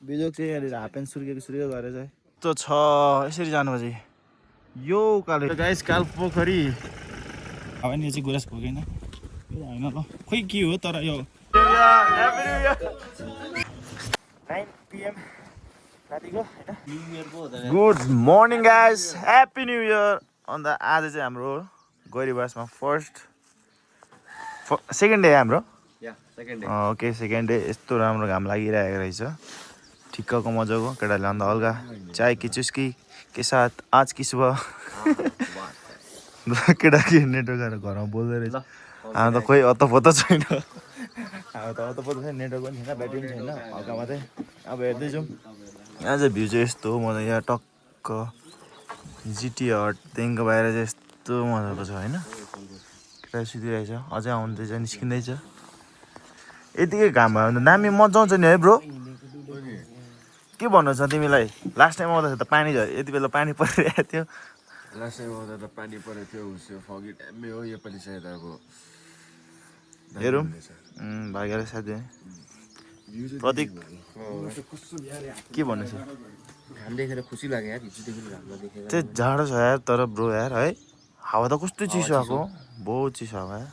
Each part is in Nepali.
बिजोक चाहिँ यहाँनिर हाफ प्यान्ट सुर्केको गरेर चाहिँ त्यो छ यसरी जानुपर्छ यो उकालो गाइस काल पोखरी अब नि चाहिँ गुराँस खोकेन होइन ल खोइ के हो तर यो 9 PM रातिको होइन good morning guys happy new year अन्त आज चाहिँ हाम्रो गैरीबासमा सेकेन्ड डे हाम्रो ओके सेकेन्ड डे यस्तो राम्रो घाम लागिरहेको रहेछ ठिक्कको मजाको केटाले अन्त हल्का चाय की चुस्की के साथ आज की सुबह केटा के नेटवर्क घरमा बोल्दै रहेछ हाम्रो त खोइ अत्तो छैन हाम्रो त अत्तो छैन नेटवर्क पनि छैन ब्याट्री पनि छैन हल्का मात्रै अब हेर्दै जाउँ यहाँ चाहिँ भ्यू चाहिँ यस्तो हो मजा यहाँ टक्क जिटी हटदेखिको बाहिर चाहिँ यस्तो मजाको छ होइन केटा सुतिरहेछ अझै आउँदैछ निस्किँदैछ यतिकै घाम भयो भने दामी मजा आउँछ नि है ब्रो के भन्नु छ तिमीलाई लास्ट टाइम आउँदाखेरि त पानी यति बेला पानी परिरहेको थियो लास्ट टाइम आउँदा त पानी परेको थियो उसो फगी टाइममै हो योपालि सायद अब हेरौँ भागेर साथी प्रतीक के भन्नु छ घाम देखेर खुसी लाग्यो यार हिजोदेखि घाममा देखेर त्यो जाडो छ यार तर ब्रो यार है हावा त कस्तो चिसो आएको बहुत चिसो हावा यार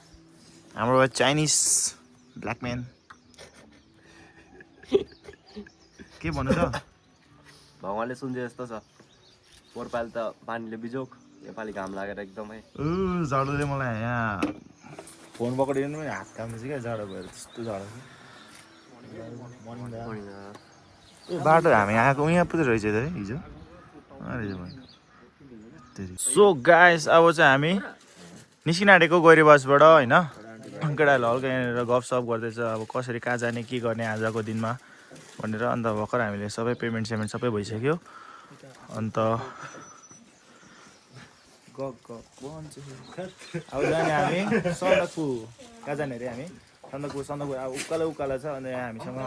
हाम्रो चाइनिज ब्ल्याकम्यान के भन्नु छ भगवान्ले सुन्जे जस्तो छ पोहोरपालि त पानीले बिजोक योपालि घाम लागेर एकदमै जाडोले मलाई यहाँ फोन पक्रिनु पनि हात काम्दैछ क्या जाडो भएर त्यस्तो जाडो बाटो हामी आएको यहाँ पुग्दै रहेछ त है हिजो सो गाइस अब चाहिँ हामी निस्किन आँटेको गैरीबासबाट होइन केटाहरूले हल्का यहाँनिर गफसफ गर्दैछ अब कसरी कहाँ जाने के गर्ने आजको दिनमा भनेर अन्त भर्खर हामीले सबै पेमेन्ट सबै भइसक्यो अन्त अब जाने हामी सन्दकपू कहाँ जाने अरे हामी सन्दकपू अब उकालो छ अन्त यहाँ हामीसँग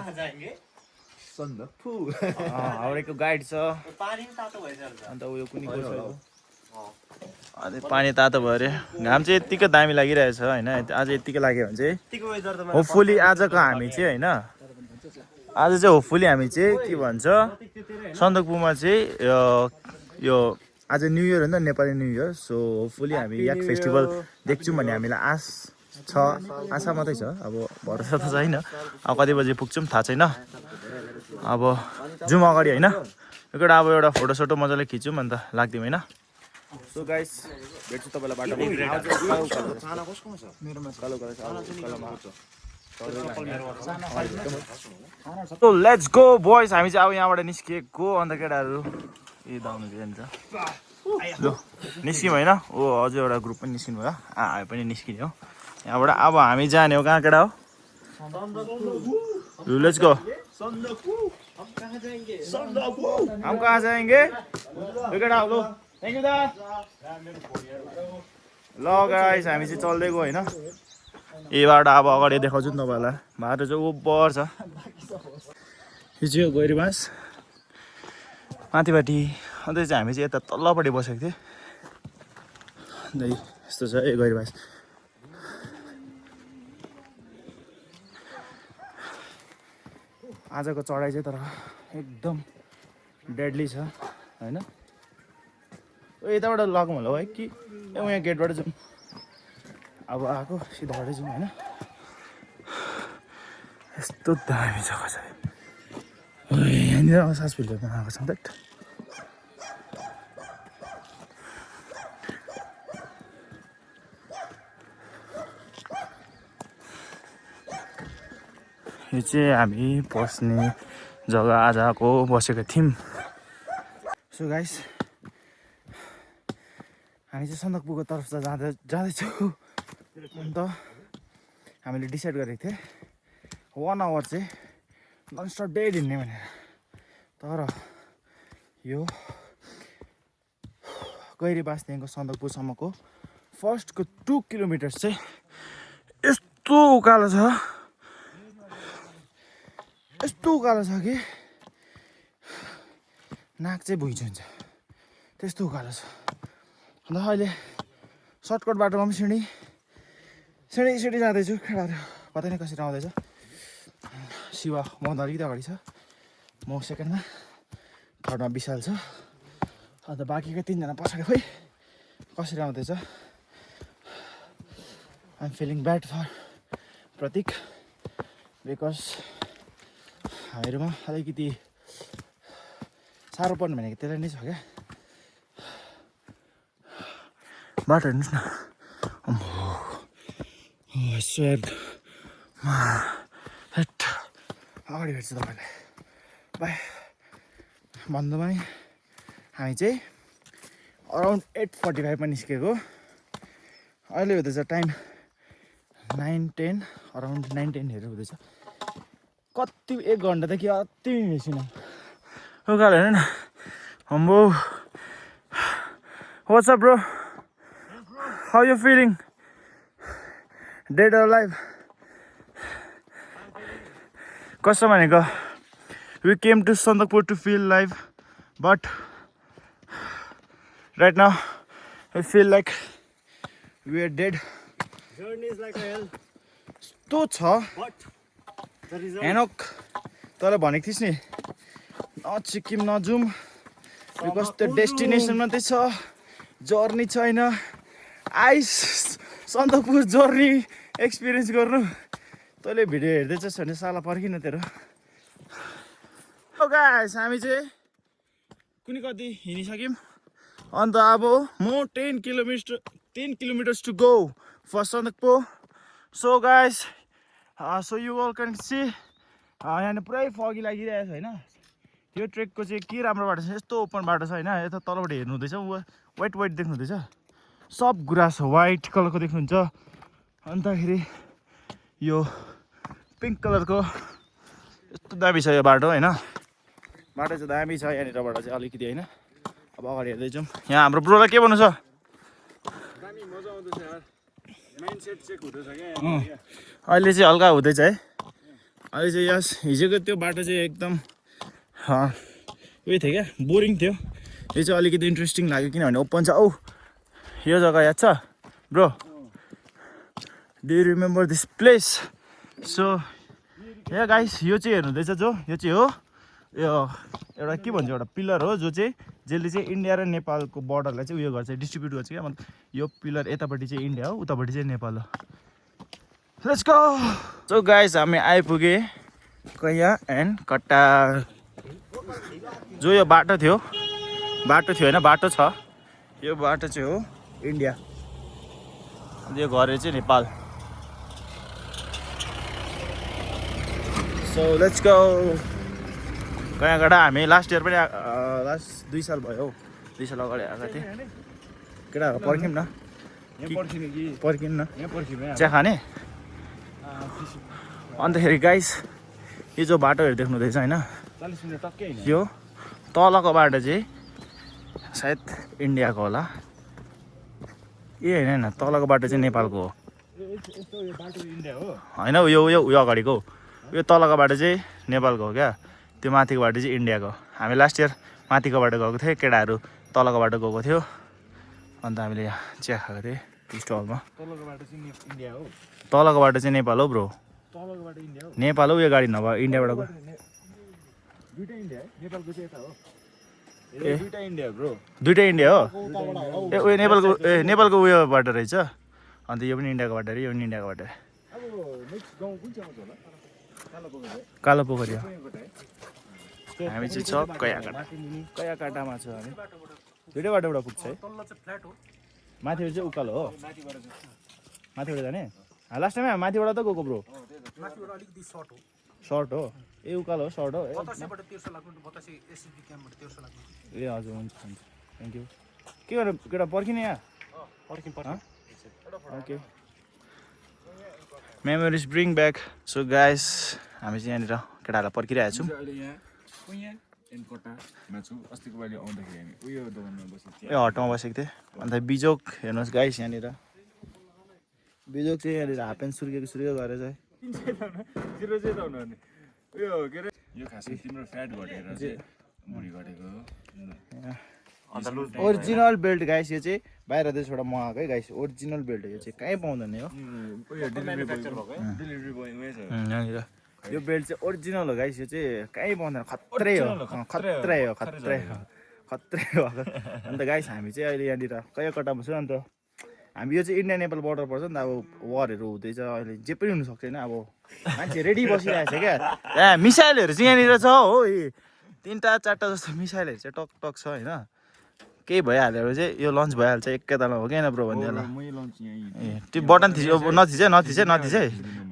सन्दकपू हाउडेको गाइड छ अन्त उयो कुनै को छ अनि पानी तातो भयो अरे घाम चाहिँ यत्तिकै दामी लागिरहेछ होइन आज यत्तिकै लाग्यो भने चाहिँ होपफुली आजको हामी चाहिँ होइन आज चाहिँ होपफुली हामी चाहिँ के भन्छ सन्दकपूमा चाहिँ यो आज न्यू इयर हो नि त Nepali new year so hopefully हामी याक फेस्टिभल देख्छौँ भन्ने हामीलाई आशा मात्रै छ अब भरोसा त छैन अब कति बजी पुग्छौँ थाहा छैन अब जाउँ अगाडि होइन एउटा अब एउटा फोटोसोटो मजाले खिचौँ अन्त लाग्दिउँ होइन सो गाइस भेट्छु तपाईँलाई बाटोमा सो लेट्स गो बोइज हामी चाहिँ अब यहाँबाट निस्किएको अन्त केटाहरू ए दाउनु जान्छ ल निस्क्यौँ होइन ओ अझै एउटा ग्रुप पनि निस्किनु भयो हामी पनि निस्किने हो यहाँबाट अब हामी जाने हो कहाँ केटा हो लेट्स गो हम कहाँ जाएंगे केटा हो थ्याङ्क यू दा ल गाइस हामी चाहिँ चल्दै गयो होइन ए बाटो अब अगाडि देखाउँछु नि तपाईँहरूलाई बाटो चाहिँ उब्बर छ यो चाहिँ हो गैरीबास माथिपट्टि अन्त चाहिँ हामी चाहिँ यता तल्लोपट्टि बसेको थियौँ अन्त यस्तो छ ए गैरीबास आजको चढाइ चाहिँ तर एकदम डेडली छ होइन यताबाट लगौँ होला है कि यहाँ गेटबाट जाउँ अब आएको सिधाबाटै जाउँ होइन यस्तो दामी जग्गा छ यहाँनिर सास फिल्टर आएको छ त यो चाहिँ हामी बस्ने जग्गा आज आएको बसेको थियौँ सो गाइस हामी चाहिँ सन्दकपूको तर्फ त जाँदैछौँ अन्त हामीले डिसाइड गरेको थियौँ 1 आवर चाहिँ ननस्टप डेली हिँड्ने भनेर तर यो गैरीबासदेखिको सन्दकपूसम्मको फर्स्टको 2 किलोमिटर चाहिँ यस्तो उकालो छ कि नाक चाहिँ भुइँचन्छ त्यस्तो उकालो छ अन्त अहिले सर्टकट बाटोमा पनि सिँढी जाँदैछु केटाहरू कतै नै कसरी आउँदैछ शिव मभन्दा अलिकति अगाडि छ म सेकेन्डमा, थर्डमा विशाल छ, अन्त बाँकीको 3 जना पछाडि खोइ कसरी आउँदैछ। I'm feeling bad for Pratik because हामीहरूमा अलिकति साह्रो पर्ने भनेको त्यसलाई नै छ क्या। बाटो हेर्नुहोस् न, अगाडि भेट्छु तपाईँलाई, बाई। भन्दा पनि हामी चाहिँ अराउन्ड 8:45मा निस्केको, अहिले हुँदैछ टाइम 9:10, अराउन्ड 9:10हरू हुँदैछ। कति 1 घन्टा त कि अति बेसी न उकालो हेर्नु न। अम्बो, what's up bro, how you feeling, dead or alive? कस्तो भनेको, we came to Sandakpur to feel live, but right now I feel like we are dead. Journey is like a hell. तो छ But the result. हेनोक तँलाई भनेको थिइस् नि न सिक्किम नजाउँ बिकज त्यो डेस्टिनेसन मात्रै छ, जर्नी छैन। आइस सन्दकपुर जर्नी एक्सपिरियन्स गर्नु। तैँले भिडियो हेर्दैछस् भने साला पर्खिन तेरो। गाइस हामी चाहिँ कुनै कति हिँडिसक्यौँ, अन्त अब म 10 kilometres to go for Sandakphu. So guys, so you all can see यहाँनिर पुरै फगी लागिरहेको छ होइन। यो ट्रेकको चाहिँ के राम्रो बाटो छ, यस्तो ओपन बाटो छ होइन। यता तलबाट हेर्नु हुँदैछ, वाइट देख्नु हुँदैछ, सब गुराँस वाइट कलरको देख्नुहुन्छ। अन्तखेरि यो पिङ्क कलरको यस्तो दामी छ यो बाटो होइन। बाटो चाहिँ दामी छ यहाँनिरबाट चाहिँ अलिकति होइन। अब अगाडि हेर्दै जाउँ। यहाँ हाम्रो ब्रोलाई के भन्नु छ? दामी मजा आउँदैछ यार, माइन्डसेट चेक हुँदैछ क्या। अहिले चाहिँ हल्का हुँदैछ है। अहिले चाहिँ यस हिजोको त्यो बाटो चाहिँ एकदम उयो थियो क्या, बोरिङ थियो। यो चाहिँ अलिकति इन्ट्रेस्टिङ लाग्यो किनभने ओपन छ। औ यो जग्गा याद छ bro? Do you remember this place? So yeah guys, यो चाहिँ हेर्नुहुँदैछ जो, यो चाहिँ हो यो एउटा के भन्छ, एउटा पिलर हो जो चाहिँ जसले चाहिँ इन्डिया र नेपालको बोर्डरलाई चाहिँ उयो गर्छ, डिस्ट्रिब्युट गर्छ क्या। मतलब यो पिलर यतापट्टि चाहिँ इन्डिया हो, उतापट्टि चाहिँ नेपाल हो। Let's go. सो गाइस हामी आइपुगे कैया एन्ड कट्टा। जो यो बाटो थियो होइन, बाटो छ, यो बाटो चाहिँ हो इन्डिया, यो घर चाहिँ नेपाल। So let's go. कैयागढा हामी लास्ट इयर पनि लास्ट 2 साल भयो हौ, 2 साल अगाडि आएको थिएँ। केटाहरू पर्ख्यौँ न, पर्खिउँ न, चिया खाने। अन्तखेरि गाइस यो जो बाटोहरू देख्नुहुँदैछ होइन, यो तलको बाटो चाहिँ सायद इन्डियाको होला। ए होइन, तलको बाटो चाहिँ नेपालको हो होइन। यो अगाडिको, यो तलको बाटो चाहिँ नेपालको हो क्या, त्यो माथिको बाटो चाहिँ इन्डियाको। हामी लास्ट इयर माथिको बाटो गएको थियौँ, केटाहरू तलको बाटो गएको थियो। अन्त हामीले यहाँ चिया खाएको थिएँ टी स्टलमा। तलको बाटो चाहिँ नेपाल हो ब्रो, नेपाल हो यो गाडी, नभए इन्डियाबाट गयो। दुइटै इन्डिया हो। ए उयो नेपालको उयो बाटो रहेछ। अन्त यो पनि इन्डियाको बाटो अरे, यो पनि इन्डियाको बाटो अरे। कालो पोखरी हो। हामी चाहिँ छ कैयाकाटामा छ हामी। दुइटै बाटोबाट पुग्छ है। माथिबाट चाहिँ उकालो हो, माथिबाट जाने। लास्ट टाइम हामी माथिबाट त गएको ब्रो, सर्ट हो। ए उकालो हो, सर्ट हो। ए हजुर, हुन्छ थ्याङ्क यू। के गर्नु केटा, पर्खिने यहाँ? Okay. Memories bring back. So guys हामी चाहिँ यहाँनिर केटाहरूलाई पर्खिरहेको छौँ। ए हटमा बसेको थिएँ। अन्त बिजोक हेर्नुहोस् गाइस, यहाँनिर बिजोक चाहिँ यहाँनिर हाफ प्यान्ट सुर्केको गरेर चाहिँ ओरिजिनल बेल्ट गाइस। यो चाहिँ बाहिर देशबाट मगाएको है गाइस, ओरिजिनल बेल्ट। यो चाहिँ कहीँ पाउँदैन हो। यहाँनिर यो बेल्ट चाहिँ ओरिजिनल हो गाइस यो चाहिँ कहीँ पाउँदैन खत्रै हो खत्रै हो खत्रै हो खत्रै हो अन्त गाइस हामी चाहिँ अहिले यहाँनिर कयाकटामा छु अन्त हामी यो चाहिँ इन्डिया नेपाल बोर्डर पर्छ नि त अब वारहरू हुँदैछ अहिले जे पनि हुनसक्छ होइन अब मान्छे रेडी बसिरहेको छ क्या यहाँ मिसाइलहरू चाहिँ यहाँनिर छ हो 3टा 4टा जस्तो मिसाइलहरू चाहिँ टक टक छ होइन केही भइहाल्यो चाहिँ यो लन्च भइहाल्छ एकैतालमा हो क्या ब्रो भन्दै ए त्यो बटन थिच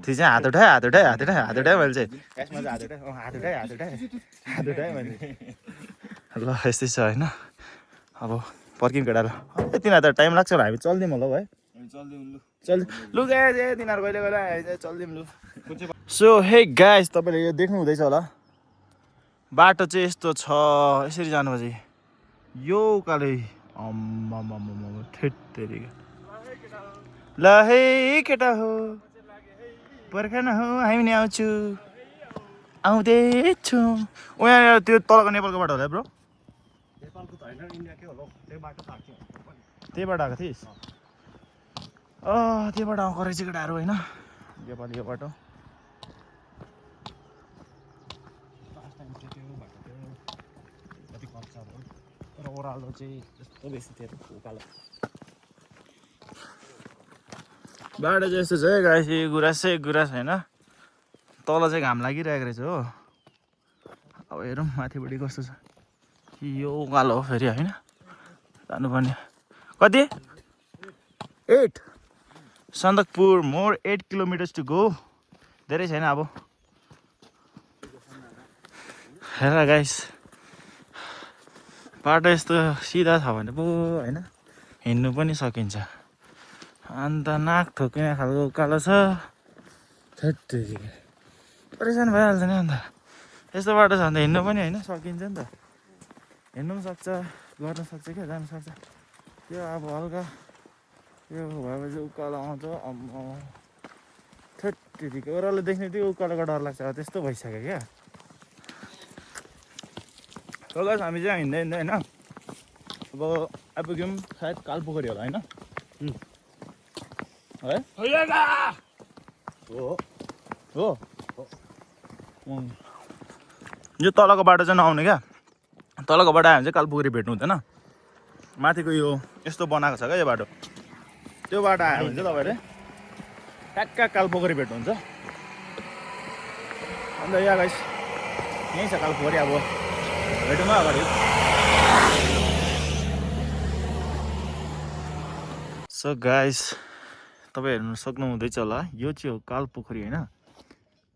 थिच हात उठाए मैले चाहिँ हात उठाए मैले ल यस्तै छ होइन अब पर्किङ केटाहरू तिनीहरू त टाइम लाग्छ होला हामी चल्दिउँ होला है लु गाइस ए तिनीहरू कहिले कहिले चल्दिउँ लु सो हे गाइस तपाईँले यो देख्नु हुँदैछ होला बाटो चाहिँ यस्तो छ यसरी जानुपर्छ यो उकालै ठेट्टेरिका ल है केटा हो पर्खा न हो हामी नि आउँदैछु यहाँ त्यो तलको नेपालको बाटो होला ब्रो नेपालको त होइन इन्डियाकै होला त्यही बाटो त त्यही बाटो आएको थिइस् त्यहीबाट आएको रहेछ केटाहरू होइन नेपाली यो बाटो कति खर्च तर ओह्रालो चाहिँ यस्तो बेसी थियो उकालो बाटो चाहिँ यस्तो छ है गाइस गुरास होइन तल चाहिँ घाम लागिरहेको रहेछ हो अब हेरौँ माथिपट्टि कस्तो छ यो उकालो हो फेरि होइन जानुपर्ने कति 8 Sandakphu more 8 kilometres to go धेरै छैन अब हेर गाइस बाटो यस्तो सिधा छ भने पो होइन हिँड्नु पनि सकिन्छ अन्त नाक ठोकिने खालको उकालो छ थेट्टेरी परेसान भइहाल्छ नि अन्त यस्तो बाटो छ भने हिँड्नु पनि होइन सकिन्छ नि त हिँड्नु पनि सक्छ गर्न सक्छ क्या जानु सक्छ त्यो अब हल्का यो भएपछि उकालो आउँछ थेट्टेरीको ओह्रालो देख्ने त्यो उकालोको डर लाग्छ अब त्यस्तो भइसक्यो क्या गाइस हामी चाहिँ हिँड्दै होइन अब आइपुग्यौँ सायद कालपोखरी होला होइन है हो यो तलको बाटो चाहिँ नआउने क्या तलको बाटो आयो भने चाहिँ कालपोखरी भेट्नु हुँदैन माथिको यो यस्तो बनाएको छ क्या यो बाटो त्यो बाटो आयो भने चाहिँ तपाईँले ट्याक्क कालपोखरी भेट्नुहुन्छ अन्त यहाँ गाइस यहीँ छ कालपोखरी अब भेटौँ अगाडि सो गाइस तपाईँ हेर्नु सक्नुहुँदैछ होला यो चाहिँ हो कालपोखरी होइन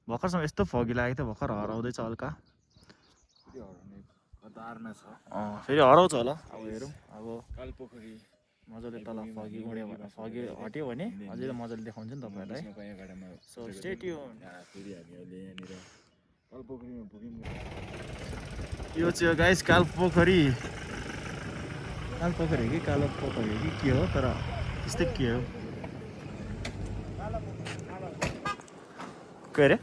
भर्खरसम्म यस्तो फगी लागेको थियो भर्खर हराउँदैछ हल्का फेरि हराउँछ होला अब हेरौँ अब कालपोखरी मजाले तल फगी उड्यो भने फगी हट्यो भने अझै मजाले देखाउँछ नि तपाईँहरूलाई सो स्टे ट्युन यो चाहिँ गाइस कालपोखरी कि कालो पोखरी कि के हो तर त्यस्तै के हो के अरे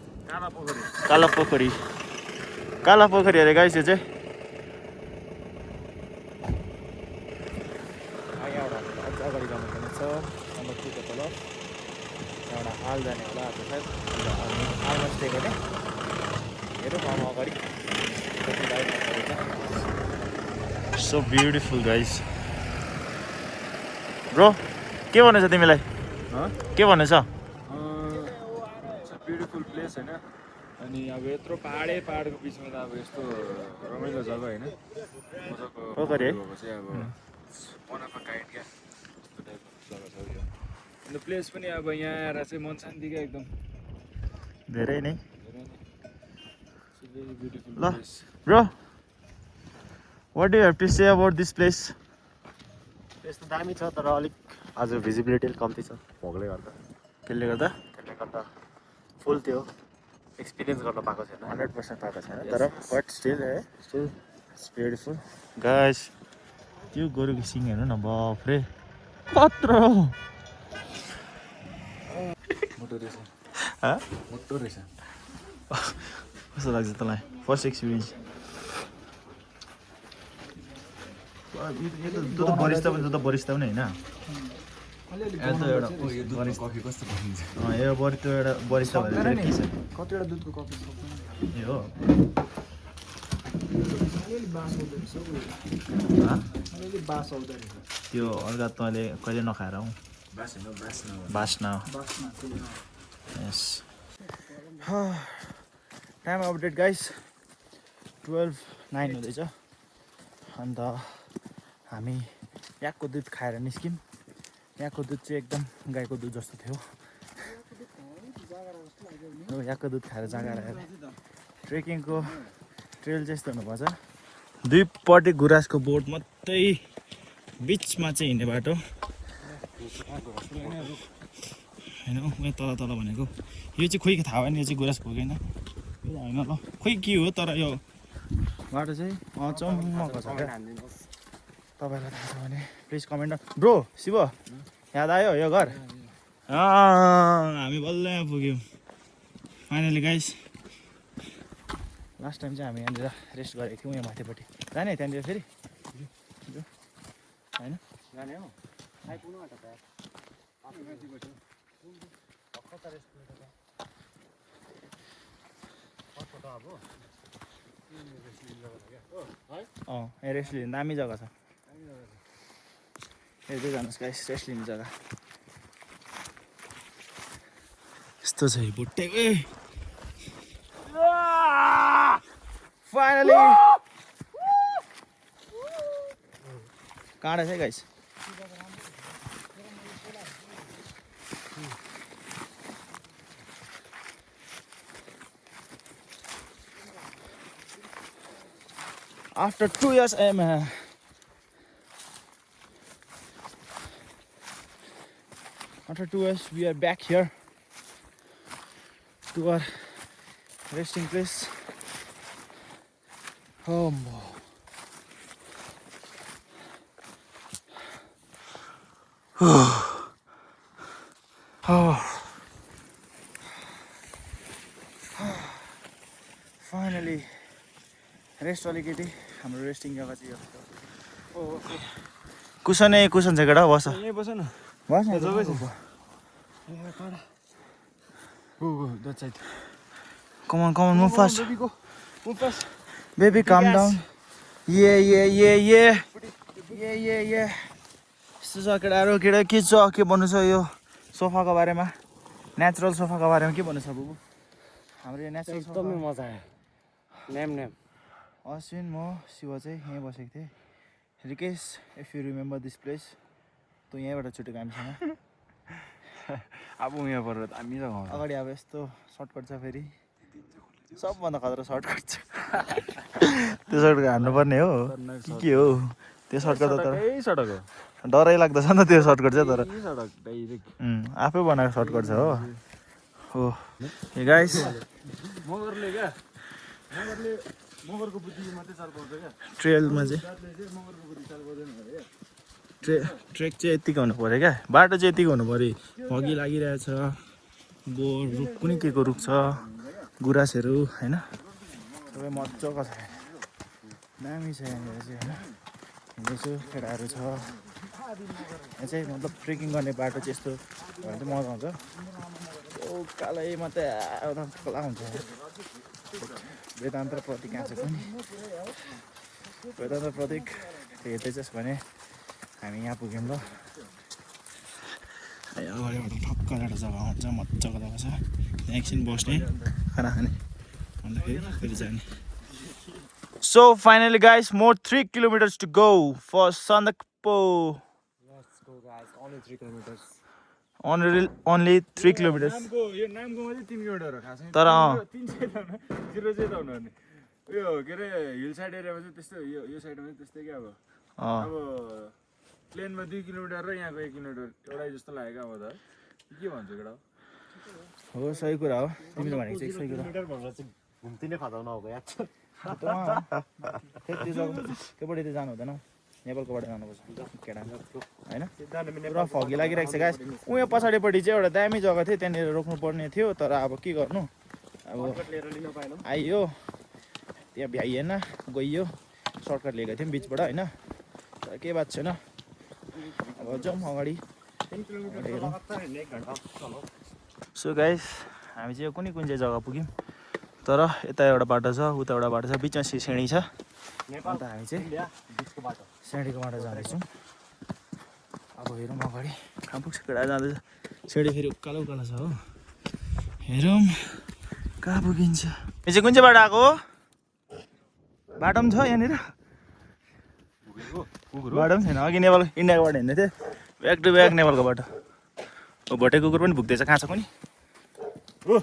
काला पोखरी अरे गाइस यो चाहिँ अगाडि जानुपर्ने छ सन्दकपुरको तल एउटा हाल जाने होला सायद हालमा स्टे गर्ने हेरौँ अगाडि सो ब्युटिफुल गाइस ब्रो के भन्नु छ तिमीलाई के भन्नु छ ब्युटिफुल प्लेस होइन अनि अब यत्रो पाहाडको बिचमा त अब यस्तो रमाइलो जग्गा होइन पोखरी है चाहिँ अब वान अफ अ काइन्ड क्या जग्गा छ यो अन्त प्लेस पनि अब यहाँ आएर चाहिँ मन शान्ति क्या एकदम धेरै नै ब्युटिफुल ल bro what do have to say about this place यस्तो दामी छ तर अलिक आज भिजिबिलिटी कम्ती छ भोकले गर्दा त्यसले गर्दा फुल त्यो एक्सपिरियन्स गर्न पाएको छैन 100% पाएको छैन तर but still it's beautiful guys त्यो गोरुको सिङ हेर्नु न बाफ रे कत्रो मोटो रहेछ कस्तो लाग्छ तँलाई फर्स्ट एक्सपिरियन्स त्यो त बरिस्ता पनि होइन कफी कस्तो बनिन्छ यो बरु त्यो एउटा बरिस्ता भनेर के छ कतिवटा दुधको कफी ए हो अलिअलि बास आउँदो रहेछ अलिअलि बास आउँदो रहेछ त्यो अर्का तैँले कहिले नखाएर हौ बास्ना यस टाइम अपडेट गाइस 12:09 हुँदैछ अन्त हामी यहाँको दुध खाएर निस्क्यौँ यहाँको दुध चाहिँ एकदम गाईको दुध जस्तो थियो यहाँको दुध खाएर जाँगर आएर ट्रेकिङको ट्रेल चाहिँ यस्तो हुनुपर्छ दुईपट्टि गुराँसको बोट मात्रै बिचमा चाहिँ हिँड्ने बाटो होइन उयो तल तल भनेको यो चाहिँ खोइ थाहा भएन यो चाहिँ गुराँस पुगेन होइन ल खोइ के हो तर यो बाटो चाहिँ चम्मको छ क्या तपाईँलाई थाहा छ भने प्लिज कमेन्ट ब्रो शिव याद आयो यो घर हामी बल्ल यहाँ पुग्यौँ फाइनली गाइस लास्ट टाइम चाहिँ हामी यहाँनिर रेस्ट गरेको थियौँ यहाँ माथिपट्टि जाने त्यहाँनिर फेरि होइन जाने हो आइपुग्नु आँट यहाँ रेस्ट लिने दामी जग्गा छ हेर्दै जानुहोस् गाइस रेस्ट लिने जग्गा यस्तो छ यो बुट्टे फाइनली काँडा छ है guys After 2 years, after 2 years, we are back here to our resting place. Oh, finally, rest अलिकति हाम्रो रेस्टिङ जग्गा चाहिँ यो कुसन छ केटा बस यहीँ बस न बस जग्गै छ come on move fast baby calm down ये यस्तो छ केटाहरू केटा के छ के भन्नु छ यो सोफाको बारेमा नेचुरल सोफाको बारेमा के भन्नु छ बुबु हाम्रो यो नेचुरल एकदमै मजा आयो न्याम अश्विन म शिव चाहिँ यहीँ बसेको थिएँ Rikesh if you remember this place तँ यहीँबाट छुटेको हामीसँग अब यहाँ परेर हामी जग्गा अगाडि अब यस्तो सर्टकट छ फेरि सबभन्दा खतरा सर्टकट छ त्यो सर्टकट हान्नुपर्ने हो के हो त्यो सर्टकट त तर सडक हो डरै लाग्दछ नि त त्यो सर्टकट चाहिँ तर सडक डाइरेक्ट आफै बनाएको सर्टकट छ हो हे गाइस मगरले क्या मगरको बुद्धि मात्रै चाल पाउँछ क्या ट्रेलमा चाहिँ मगरको बुद्धि चाल पाउँदैन अरे ट्रेक चाहिँ यतिको हुनु पऱ्यो क्या बाटो चाहिँ यतिको हुनु पऱ्यो हगी लागिरहेछ बोर रुख कुनै के को रुख छ गुराँसहरू होइन सबै मजाको छ दामी छ यहाँनिर चाहिँ होइन हिँड्दैछु केटाहरू छ यहाँ चाहिँ मतलब ट्रेकिङ गर्ने बाटो चाहिँ यस्तो भएर चाहिँ मजा आउँछ त्यो कालै मात्रै एउटा खोला हुन्छ वेदान्त प्रतीक कहाँ छ पनि वेदान्त प्रतीक हेर्दैछस् भने हामी यहाँ पुग्यौँ ल अगाडिबाट ठक्क एउटा जग्गा हुन्छ मजाको जग्गा छ त्यहाँ एकछिन बस्ने खाना खाने अन्तखेरि फेरि जाने so finally guys more 3 kilometres to go for Sandakphu only 3 kilometers नामको यो नामकोमा चाहिँ 3 किलोमिटर हो खासै तर 3 चाहिँ त हुन 0 चाहिँ त हुनुपर्ने उयो के अरे हिल साइड एरियामा चाहिँ त्यस्तो यो साइडमा चाहिँ त्यस्तै क्या अब प्लेनमा 2 किलोमिटर र यहाँको 1 किलोमिटर एउटै जस्तो लाग्यो अब त के भन्छ केटा हो सही कुरा हो तिमीले भनेको चाहिँ सही कुरा घुम्तिने खताउन हो याद छ त्योपट्टि त जानु हुँदैन नेपालकोबाट जानुपर्छ केटा होइन पुरा फगी लागिरहेको छ गाइस उयो पछाडिपट्टि चाहिँ एउटा दामी जग्गा थियो त्यहाँनिर रोक्नु पर्ने थियो तर अब के गर्नु अब आइयो त्यहाँ भ्याइएन गइयो सर्टकट लिएको थियौँ बिचबाट होइन तर केही बात छैन अब जाउँ अगाडि सो गाइस हामी चाहिँ कुनै चाहिँ जग्गा पुग्यौँ तर यता एउटा बाटो छ उता एउटा बाटो छ बिचमा सिँढी छ अन्त हामी चाहिँ सिँढीको बाटो जाँदैछौँ अब हेरौँ अगाडि कहाँ पुग्छ केटा जाँदैछ सिँढी फेरि उकालो उकालो छ हो हेरौँ कहाँ पुगिन्छ यो चाहिँ कुन चाहिँ बाटो आएको हो बाटो पनि छ यहाँनिर बाटो पनि छैन अघि नेपाल इन्डियाको बाटो हिँड्दै थियो ब्याक टु ब्याक नेपालको बाटो भोटे कुकुर पनि भुक्दैछ कहाँ छ कुनि हो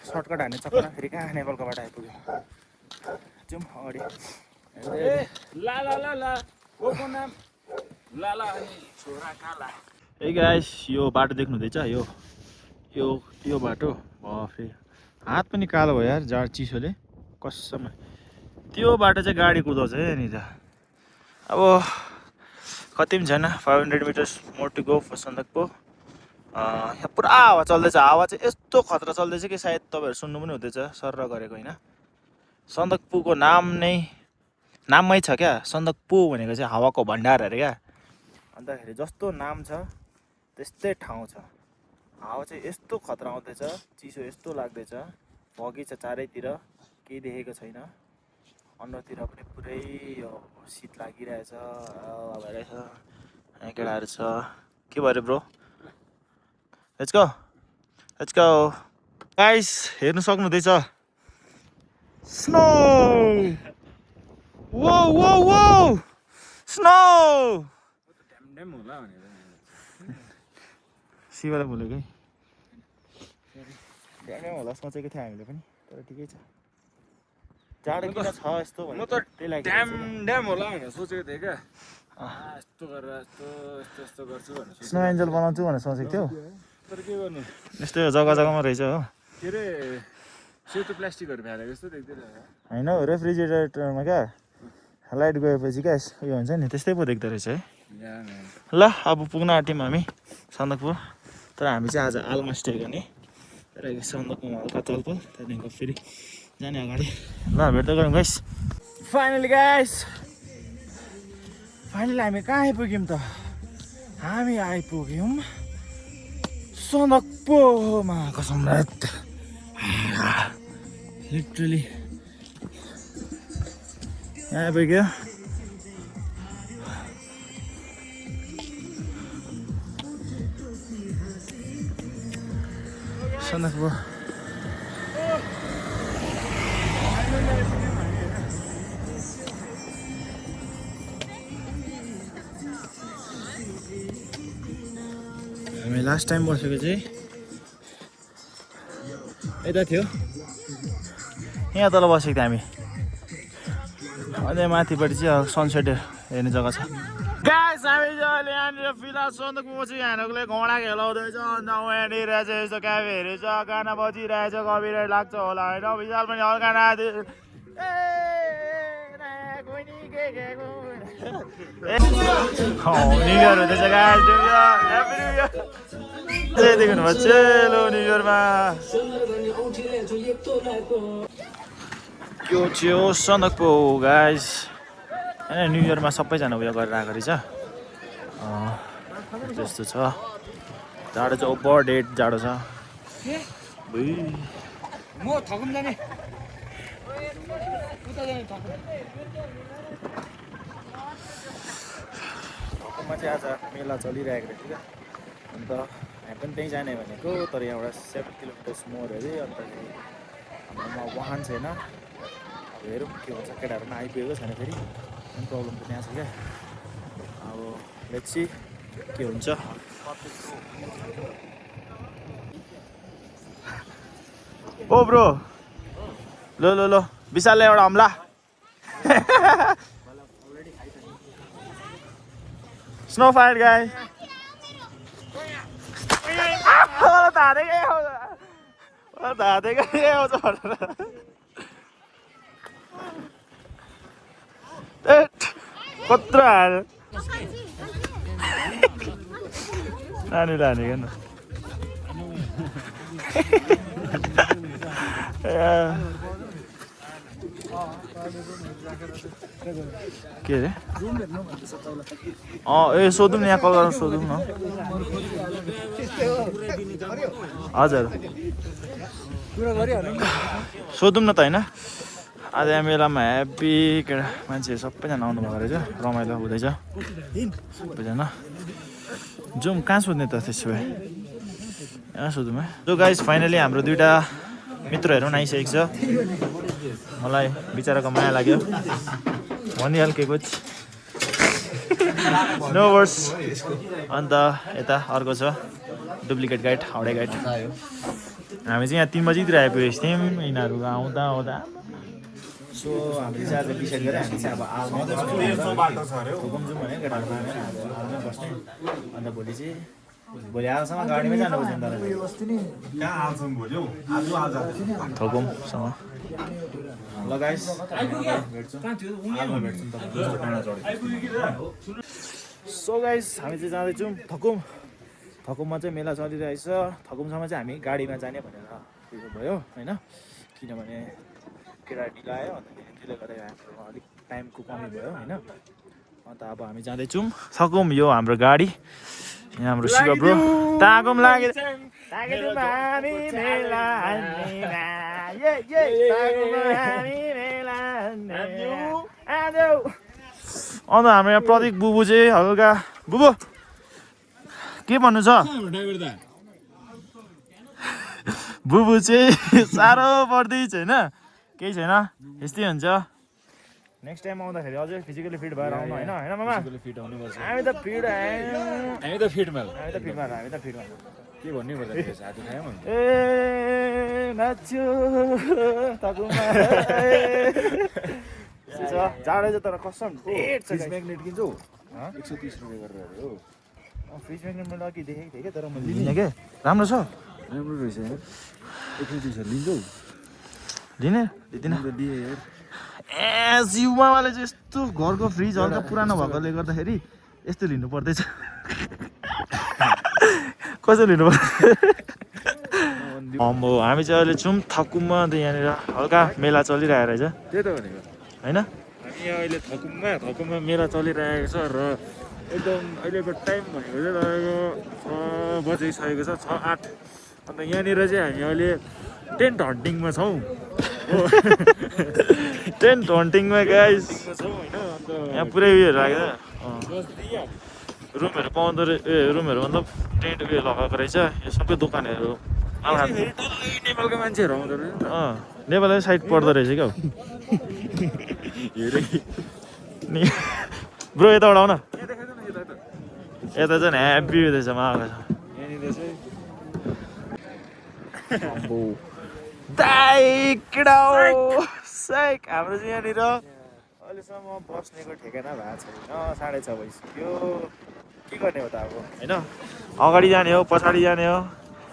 सर्टकट हान्ने चक्कर फेरि कहाँ नेपालको बाटो आइपुग्यो जाउँ अगाडि ए गाइस यो बाटो देख्नुहुँदैछ यो बाटो फेरि हात पनि कालो भयो यार जाड चिसोले कसम त्यो बाटो चाहिँ गाडी कुदाउँछ है यहाँनिर अब कति पनि छैन 500 metres more to go for Sandakphu यहाँ पुरा हावा चल्दैछ हावा चाहिँ यस्तो खतरा चल्दैछ कि सायद तपाईँहरू सुन्नु पनि हुँदैछ सर्र गरेको होइन सन्दकपूको नाममै छ क्या सन्दकपू भनेको चाहिँ हावाको भण्डार अरे क्या अन्तखेरि जस्तो नाम छ त्यस्तै ठाउँ छ हावा चाहिँ यस्तो खतरा आउँदैछ चिसो यस्तो लाग्दैछ फगी छ चारैतिर केही देखेको छैन अनुहारतिर पनि पुरै शीत लागिरहेछ भइरहेछ यहाँ केटाहरू छ के भयो ब्रो लेट्स गो गाइस हेर्नु सक्नुहुँदैछ स्नो वो स्नो शिवलाई बोलेको है ड्याम होला सोचेको थियो हामीले पनि तर ठिकै छ जाडो किन छ यस्तो म त ड्याम होला भनेर सोचेको थिएँ क्या यस्तो गरेर यस्तो गर्छु भनेर स्नो एन्जल बनाउँछु भनेर सोचेको थियो तर के गर्नु यस्तै जग्गा जग्गामा रहेछ हो के अरे सेतो प्लास्टिकहरू फ्यालेको जस्तो देख्दैन होइन हौ रेफ्रिजरेटरमा क्या लाइट गएपछि क्या उयो हुन्छ नि त्यस्तै पो देख्दो रहेछ है ल अब पुग्न आँट्यौँ हामी सन्दकपू तर हामी चाहिँ आज आलमा स्टे गर्ने र सन्दकपूमा हल्का चलपल त्यहाँदेखिको फेरि जाने अगाडि ल भेट्दै गरौँ गाइस फाइनली हामी कहाँ आइपुग्यौँ त हामी आइपुग्यौँ सन्दकपूमा कसमरात लिटरली यहाँ आइपुग्यो सन्दकपू हामी लास्ट टाइम बसेको चाहिँ यता थियो यहाँ तल बसेको थियो हामी अझै माथिपट्टि चाहिँ सनसेट हेर्ने जग्गा छ गाइस हामी चाहिँ अहिले यहाँनिर फिलहाल सन्दकपूमा चाहिँ यहाँको लागि घोडा खेलाउँदैछ अन्त यहाँनिर चाहिँ यस्तो क्याफेहरू छ गाना बजिरहेछ कपिराइट लाग्छ होला होइन विशाल पनि हल्का नाच्यो न्यु इयर हुँदैछ गाइस ह्यापी न्यु इयर देख्नु भयो चेलो न्यु इयरमा यो चाहिँ हो सन्दकपू गाइस होइन न्यु इयरमा सबैजना उयो गरेर आएको रहेछ त्यस्तो छ जाडो चाहिँ ओभर डेट जाडो छ थकुममा चाहिँ आज मेला चलिरहेको रहेछ क्या अन्त हामी पनि त्यहीँ जाने भनेको तर यहाँबाट 7 किलोमिटर्स मोर अरे अन्तखेरि हाम्रोमा वाहन छैन अब हेरौँ के हुन्छ केटाहरू पनि आइपुगेको छैन फेरि प्रब्लम त त्यहाँ छ क्या अब लेट्स सी के हुन्छ ओ ब्रो ल विशालले एउटा हमला स्नो फायर गाई धाँदैकै आउँछ कत्रो हाल्यो नानीले हानेको न के अरे ए सोधौँ न यहाँ कल गरेर सोधौँ न हजुर सोधौँ न त होइन आज यहाँ मेलामा ह्याप्पी केटा मान्छेहरू सबैजना आउनुभएको रहेछ रमाइलो हुँदैछ सबैजना जाउँ कहाँ सोध्ने त त्यसो भए यहाँ सोधौँ है जो गाइस फाइनली हाम्रो दुइटा मित्रहरू पनि आइसकेको छ मलाई बिचराको माया लाग्यो भनिहाल्के कुछ नो वर्स अन्त यता अर्को छ डुप्लिकेट गाइड हाउडे गाइड हामी चाहिँ यहाँ 3 बजीतिर आइपुगेको थियौँ यिनीहरू आउँदा आउँदा सो हामीले चाहिँ आज डिसाइड गरेँ हामी चाहिँ अब आलमै घुम्छौँ भने केटाहरू आलमै बस्ने अन्त भोलि चाहिँ भोलि आजसम्म गाडीमै जानुपर्छ थोकुमसँग लगाइस भेट्छौँ आलमा भेट्छौँ सो गाइस हामी चाहिँ जाँदैछौँ थकुममा चाहिँ मेला चलिरहेछ थकुमसम्म चाहिँ हामी गाडीमा जाने भनेर उयो भयो होइन किनभने केटा ढिलो आयो अन्त त्यसले गर्दा हाम्रो अलिक टाइमको कमी भयो होइन अन्त अब हामी जाँदैछौँ थकुम यो हाम्रो गाडी यहाँ हाम्रो शिव ब्रो तागुम लागेर अन्त हाम्रो यहाँ प्रतीक बुबु चाहिँ हल्का बुबु के भन्नु छ बुबु चाहिँ साह्रो पर्दैछ होइन केही छैन यस्तै हुन्छ नेक्स्ट टाइम आउँदाखेरि अझै फिजिकली फिट भएर आउनु होइन होइन मामा फिट हुनुपर्छ हामी त फिट हामी त फिटमा के भन्ने पर्छ साथी खायौँ ए नाच्यो ताकुमा जाडो चाहिँ तर कसम डेट छ म्याग्नेट किन्छौ 130 रुपियाँ गरेर हो फ्रिज म्याग्नेट मैले अघि देखेको थिएँ क्या तर मैले लिने क्या राम्रो छ राम्रो रहेछ 130 लिन्छौ लिने लिँदिन दिए यार ए जिउमाले चाहिँ यस्तो घरको फ्रिज हल्का पुरानो भएकोले गर्दाखेरि यस्तो लिनु पर्दैछ कसरी लिनु पर्छ अम्बो हामी चाहिँ अहिले छौँ थकुममा अन्त यहाँनिर हल्का मेला चलिरहेको रहेछ त्यही त भनेको होइन हामी यहाँ अहिले थकुममा मेला चलिरहेको छ र एकदम अहिलेको टाइम भनेको चाहिँ तपाईँको 6 बजिसकेको छ 6-8 अन्त यहाँनिर चाहिँ हामी अहिले टेन्ट हन्टिङमा छौँ टेन्ट हन्टिङमा गाइस छौँ होइन अन्त यहाँ पुरै उयोहरू लाग्यो रुमहरू पाउँदो रहेछ ए रुमहरू मतलब टेन्ट उयो लगाएको रहेछ यो सबै दोकानहरू नेपालको मान्छेहरू आउँदो रहेछ नेपालकै साइड पर्दो रहेछ क्या ब्रो यताबाट आउन यता चाहिँ ह्याप्पी हुँदैछ माको यहाँनिर चाहिँ हाम्रो चाहिँ यहाँनिर अहिलेसम्म बस्नेको ठेगाना भएको छैन 6:30 भइसक्यो के गर्ने हो त अब होइन अगाडि जाने हो पछाडि जाने हो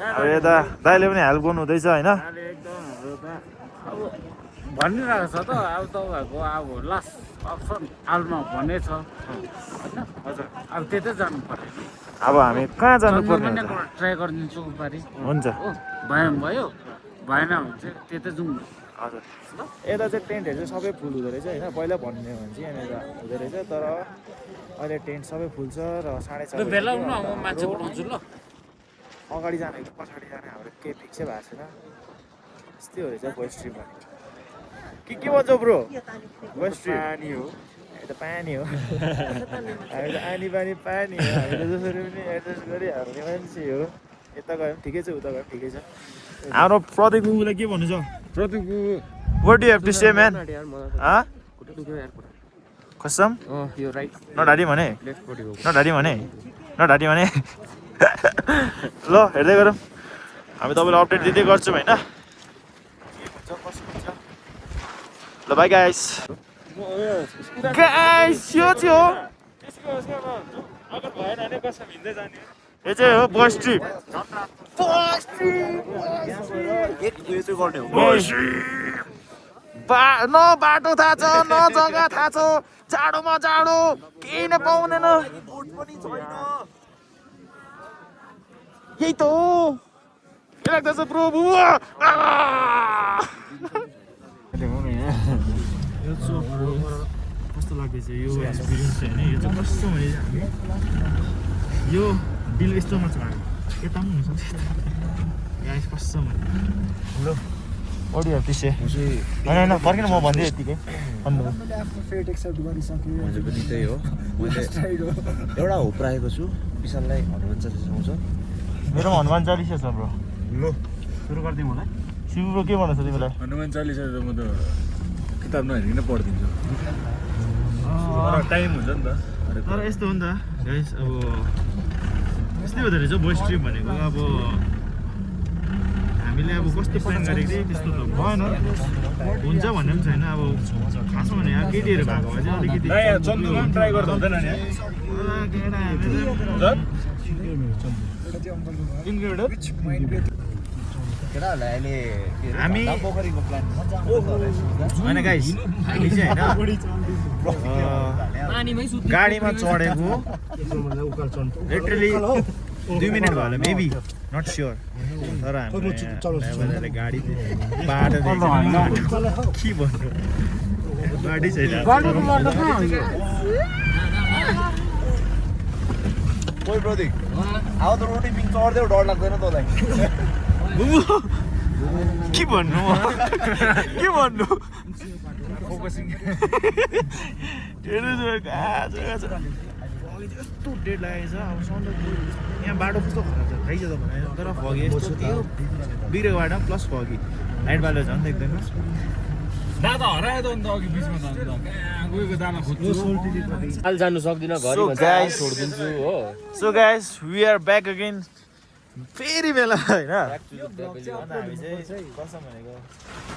अब यता दाइले पनि हेल्प गर्नु हुँदैछ होइन एकदम हाम्रो त अब भनिरहेको छ त अब तपाईँहरूको अब लास्ट अप्सन आलमा भन्ने छ होइन हजुर अब त्यतै जानु पर्यो अब हामी कहाँ जानु पर्ने ट्राई गरिदिन्छु पारि हुन्छ हो भयो भएन भने चाहिँ त्यतै जाउँ हजुर यता चाहिँ टेन्टहरू चाहिँ सबै फुल हुँदो रहेछ होइन पहिला भन्ने हो भने चाहिँ यहाँनिर हुँदो रहेछ तर अहिले टेन्ट सबै फुल छ र 4:30 बेला म मान्छे पठाउँछु ल अगाडि जाने कि पछाडि जाने हाम्रो केही फिक्सै भएको छैन यस्तै हो रहेछ वेस्ट स्ट्रिम भने के भन्छ ब्रो वेस्ट स्ट्रिम पानी हो यो त पानी हो हामी त आनी बानी पानी हो हामीले जसरी पनि एडजस्ट गरिहाल्ने मान्छे हो यता गयो पनि ठिकै छ उता गयो पनि ठिकै छ हाम्रो प्रतीक बुबुलाई के भन्नु छ प्रतीक What do you have to say, man? Huh? कसम न ढाडी भने ल हेर्दै गरौँ हामी तपाईँलाई अपडेट दिँदै गर्छौँ होइन ल बाई गाइस यो चाहिँ हो यो चाहिँ हो बस ट्रिप न बाटो थाहा छ न जग्गा थाहा छ जाडोमा जाडो केही नै पाउँदैन यही त हो के लाग्दैछ प्रभु यो कस्तो लाग्दैछ यो एक्सपिरियन्स होइन यो चाहिँ कस्तो भने हामी यो बिल यस्तोमा छ हामी यता पनि हुनसक्छ यहाँ कस्तो भने ल अडियो पिसे होइन फर्किन म भन्दै यतिकै भन्नु मैले आफ्नो फेट एक्सेप्ट गरिसकेँ मैले पनि त्यही हो मैले एउटा होप राखेको छु विशाललाई हनुमान चालिसा आउँछ मेरोमा हनुमान चालिसा छ ब्रो ल सुरु गरिदिउँ होला शिव ब्रो के भन्नु छ तिमीलाई हनुमान चालिसा त म त किताब नहेरिकन पढिदिन्छु टाइम हुन्छ नि त तर यस्तो हो नि त गाइस अब यस्तै हुँदो रहेछ बोइस ट्रिप भनेको अब हामीले अब कस्तो प्लान गरेको थियौँ त्यस्तो त भएन हुन्छ भन्ने पनि छैन अब खासमा भने यहाँ केटीहरू भएको भए चाहिँ अलिकति चन्दुमा पनि ट्राई गर्दा हुँदैन नि केटाहरूलाई अहिले हामी पोखरीको प्लान होइन गाइस हामी चाहिँ होइन गाडीमा चढेको लिटरली 2 मिनट भयो होला मेबी नट स्योर तर हामीले गाडी बाटो के भन्नु बाटै छैन कोही प्रतीक अब त रोटी पिङ चढ्दै डर लाग्दैन तँलाई के भन्नु के भन्नु यस्तो डेड लागेको छ अब सन्दकपू यहाँ बाटो कस्तो खराब छ थाहै छ तपाईँ तर फगी यस्तो त्यो बिग्रेको बाटो प्लस फगी लाइट बाल्यो झन् देख्दैन दादा हरायो त अन्त अघि बिचमा त गएको दाना खोज्छु हाल जानु सक्दिनँ घरि So guys, छोडिदिन्छु हो so guys we are back again फेरि बेला होइन हामी चाहिँ कसम भनेको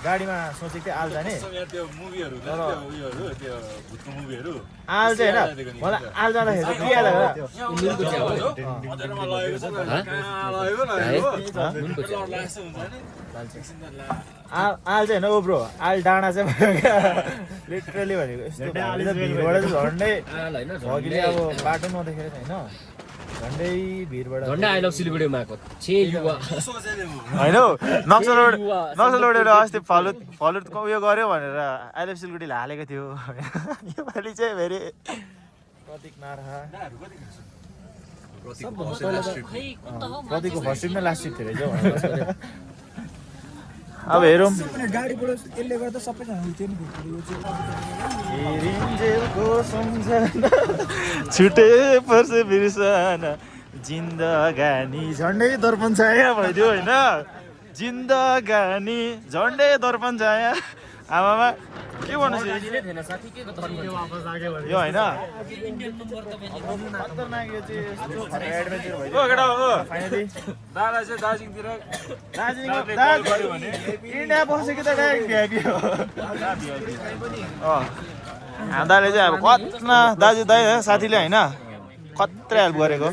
गाडीमा सोचेको थिएँ आल जाने त्यो मुभीहरू त्यो भुतको मुभीहरू आल चाहिँ होइन मलाई आल जाँदाखेरि चाहिँ के याद आयो आल चाहिँ होइन ओ ब्रो आल डाँडा चाहिँ लिटरली भनेको यस्तो भिडबाट चाहिँ झन्डै भगिले अब बाटो नदेखेर चाहिँ होइन झन्डै भिडबाट झन्डै आई लभ सिलगढीमा आएको छे युवा होइन नक्सल रोडहरू अस्ति फलुटको उयो गर्यो भनेर आइलेफ सिलगढीले हालेको थियो योपालि चाहिँ फेरि प्रतीक नारहा प्रतीकको फर्स्ट ट्रिप नै लास्ट ट्रिप थियो रहेछ अब हेरौँ गाडीबाट यसले गर्दा सबैजना त्यो नि रिन्जेलको सम्झना छुटे पर्छ बिर्सना जिन्दगानी झन्डै दर्पण छाया भइदियो होइन जिन्दगानी झन्डै दर्पण छाया आमामा के भन्नु यो होइन दादा चाहिँ दार्जिलिङतिर इन्डिया बसेको त दाले चाहिँ अब कतना दाजु दाइ साथीले होइन कत्रै हेल्प गरेको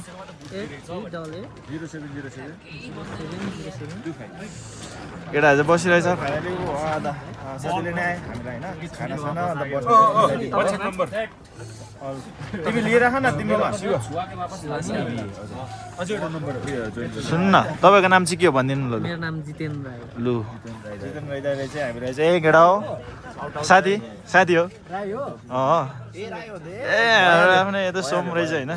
केटाहरू चाहिँ बसिरहेछ फाइनली साथीले नै आयो हामीलाई होइन खाना साना अन्त बस्नु तिमी लिएर आख न तिमीमा सुन न तपाईँको नाम चाहिँ के हो भनिदिनु ल मेरो नाम जितेन्द्र राई लु जितेन्द्र राईले चाहिँ हामीलाई चाहिँ केटा हो साथी हो ए आफ्नो यता सोम रहेछ होइन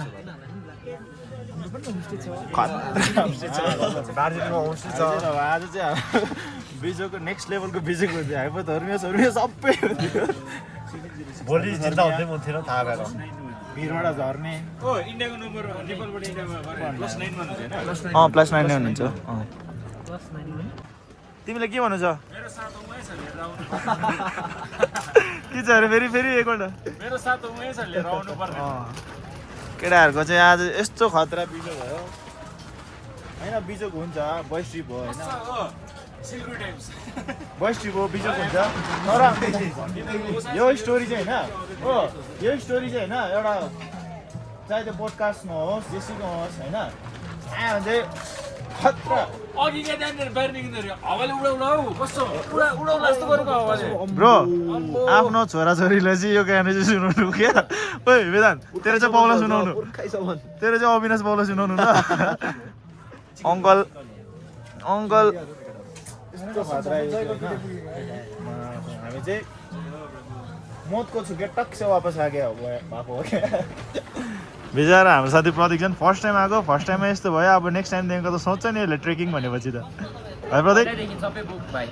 दार्जिलिङमा होमस्टे छ आज चाहिँ बिजोको नेक्स्ट लेभलको बिजोको हाम्रो धर्मीय सबै हुन्थ्यो भोलि चिन्ता हुँदै म थिएन थाहा भएर भिरबाट झर्ने इन्डियाको नम्बर नेपालबाट इन्डियामा +9 मा हुन्छ हैन +9 नै हुनुहुन्छ तिमीले के भन्नु छ मेरो साथो उमै छ लिएर आउनु के छ अरे फेरि एकपल्ट मेरो साथो उमै छ लिएर आउनु पर्ने केटाहरूको चाहिँ आज यस्तो खतरा बिजोक भयो होइन बिजोक हुन्छ बोइस ट्रिप हो होइन सिलगढी टाइम्स बोइस ट्रिप हो बिजोक हुन्छ तर यो स्टोरी चाहिँ होइन हो यो स्टोरी चाहिँ होइन एउटा चाहे त्यो पोडकास्टमा होस् जेसुकै होस् होइन आयो भने चाहिँ खतरा अघि के त्यहाँनिर बाहिर निक्लिँदाखेरि हावाले उडाउला हौ कस्तो उडाउला जस्तो गरेको हावाले ब्रो आफ्नो छोराछोरीलाई चाहिँ यो गाना चाहिँ सुनाउनु क्या ओइ वेदान्त तेरो चाहिँ पाउला सुनाउनु तेरो चाहिँ अविनाश पाउला सुनाउनु ल अङ्कल यस्तो खतरा हामी चाहिँ मौतको छु के टक्क से वापस आ गया भएको हो क्या बिचरा हाम्रो साथी प्रतीक झन् फर्स्ट टाइम आएको फर्स्ट टाइममा यस्तो भयो अब नेक्स्ट टाइमदेखिको त सोच्छ नि यसले ट्रेकिङ भनेपछि त है प्रतीक सबै बुक भाइ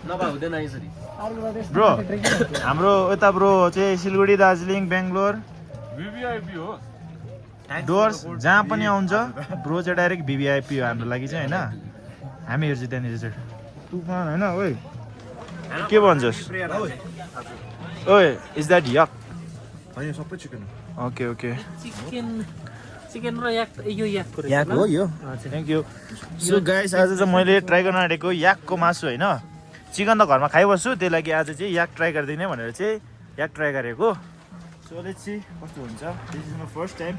नभए हुँदैन यसरी ब्रो हाम्रो यता ब्रो चाहिँ सिलगढी दार्जिलिङ बेङ्गलोर VVIP हो डुवर्स जहाँ पनि आउँछ ब्रो चाहिँ डाइरेक्ट VVIP हो हाम्रो लागि चाहिँ होइन हामीहरू चाहिँ त्यहाँनिर चाहिँ तुफान होइन ओइ के भन्छस् ओइ इज द्याट यक होइन सबै चिकन ओके ओके चिकन र यो याकको याक हो यो थ्याङ्क यू सो गाइस आज चाहिँ मैले ट्राई गर्न आँटेको याकको मासु होइन चिकन त घरमा खाइबस्छु त्यही लागि आज चाहिँ याक ट्राई गरिदिने भनेर चाहिँ याक ट्राई गरेको सो लेट्स सी कस्तो हुन्छ this is my first time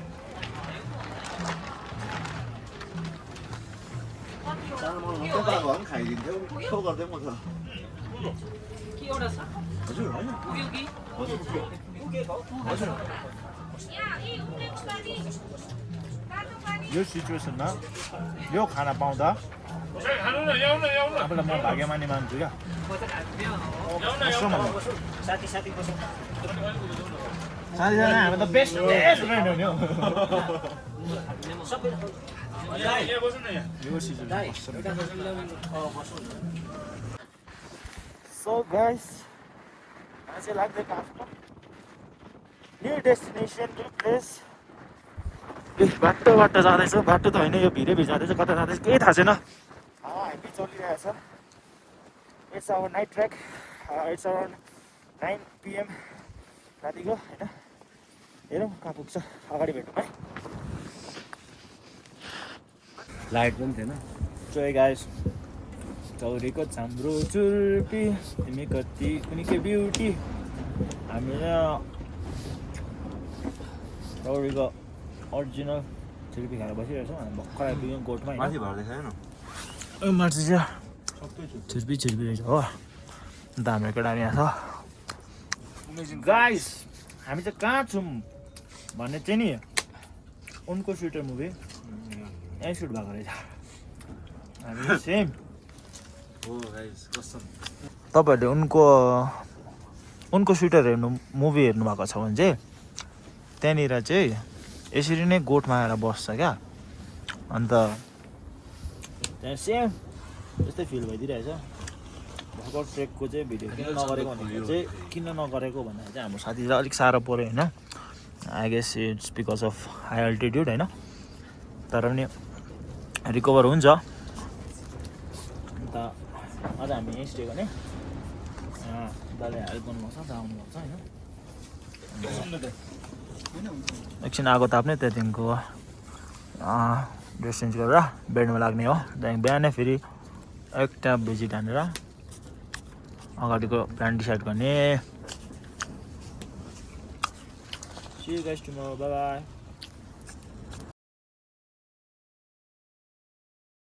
यो सिचुएसनमा यो खाना पाउँदा आफूलाई म भाग्यमानी मान्छु क्या साथीजना हामी त बेस्ट फ्रेन्ड हो नि सो गाइस अझै लाग्दैन आफ्नो न्यू डेस्टिनेसन न्यू प्लेस बाटो जाँदैछु बाटो त होइन यो भिरै जाँदैछ कता जाँदैछ केही थाहा छैन हामी चलिरहेछ it's our night trek it's around 9 PM रातिको होइन हेरौँ कहाँ पुग्छ अगाडि भेटौँ है लाइट पनि थिएन जोय गाइस चौरीको चाम्रो चुर्पी तिमी कति कुनीकै ब्युटी हामी चौरीको ओरिजिनल छुर्पी खाएर बसिरहेछौँ हामी भर्खर आइपुग्यौँ गोठमा माथि भर्दै छैन माथि चाहिँ छुर्पी रहेछ हो अन्त हाम्रो केटा यहाँ छ गाइस हामी चाहिँ कहाँ छौँ भन्ने चाहिँ नि उनको सुटर मुभी यहीँ सुट भएको रहेछ हामी सेम हो गाइस कसम तपाईँहरूले उनको सुटर हेर्नु मुभी हेर्नु भएको छ भने चाहिँ त्यहाँनिर चाहिँ यसरी नै गोठमा आएर बस्छ क्या अन्त त्यहाँ सेम त्यस्तै फिल भइदिइरहेछ भर्खर ट्रेकको चाहिँ भिडियो किन नगरेको भन्दाखेरि चाहिँ हाम्रो साथीलाई अलिक साह्रो पऱ्यो होइन I guess it's because of high altitude होइन तर पनि रिकभर हुन्छ अन्त अझ हामी यहीँ स्टे गर्ने दाले हेल्प गर्नुपर्छ आउनुपर्छ होइन एकछिन आगो ताप्ने त्यहाँदेखिको ड्रेस चेन्ज गरेर बेडमा लाग्ने हो त्यहाँदेखि बिहानै फेरि एक ट्याप भिजिट हानेर अगाडिको प्लान डिसाइड गर्ने See you guys tomorrow. Bye bye.